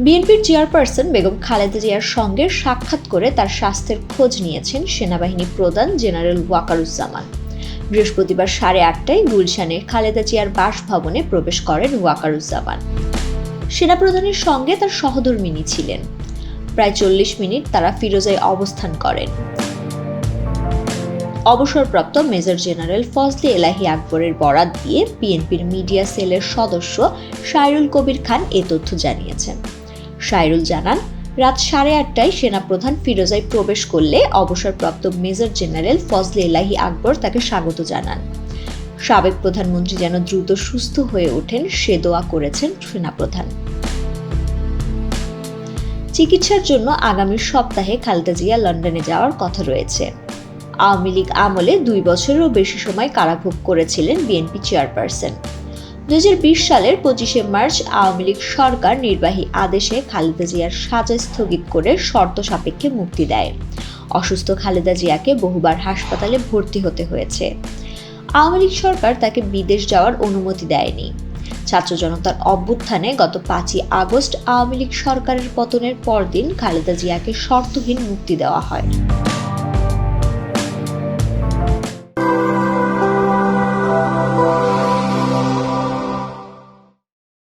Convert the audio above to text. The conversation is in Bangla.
বিএনপির চেয়ারপারসন বেগম খালেদা জিয়ার সঙ্গে সাক্ষাৎ করে তার স্বাস্থ্যের খোঁজ নিয়েছেন সেনাবাহিনী প্রধান জেনারেল ওয়াকারুজ্জামান। বৃহস্পতিবার 8:30টায় গুলশানে খালেদা জিয়ার বাসভবনে প্রবেশ করেন ওয়াকারুজ্জামান। সেনাপ্রধানের সঙ্গে তার সহধর্মিণী ছিলেন। প্রায় 40 মিনিট তারা ফিরোজায় অবস্থান করেন। অবসরপ্রাপ্ত মেজর জেনারেল ফজলে এলাহি আকবরের বরাত দিয়ে বিএনপির মিডিয়া সেলের সদস্য শায়রুল কবির খান এ তথ্য জানিয়েছেন। শায়রুল জানান, রাত 8:30টায় সেনাপ্রধান ফিরোজায় প্রবেশ করলে অবসরপ্রাপ্ত মেজর জেনারেল ফজলে এলাহি আকবর তাকে স্বাগত জানান। সাবেক প্রধানমন্ত্রী যেন দ্রুত সুস্থ হয়ে ওঠেন সে দোয়া করেছেন সেনাপ্রধান। চিকিৎসার জন্য আগামী সপ্তাহে খালেদা জিয়া লন্ডনে যাওয়ার কথা রয়েছে। আওয়ামী লীগ আমলে 2 বছরেরও বেশি সময় কারাভোগ করেছিলেন বিএনপি চেয়ারপারসন। 2020 সালের 25শে মার্চ আওয়ামী লীগ সরকার নির্বাহী আদেশে খালেদা জিয়ার সাজা স্থগিত করে শর্ত সাপেক্ষে মুক্তি দেয়। অসুস্থ খালেদা জিয়াকে বহুবার হাসপাতালে ভর্তি হতে হয়েছে। আওয়ামী লীগ সরকার তাকে বিদেশ যাওয়ার অনুমতি দেয়নি। ছাত্র জনতার অভ্যুত্থানে গত 5ই আগস্ট আওয়ামী লীগ সরকারের পতনের পরদিন খালেদা জিয়াকে শর্তহীন মুক্তি দেওয়া হয়।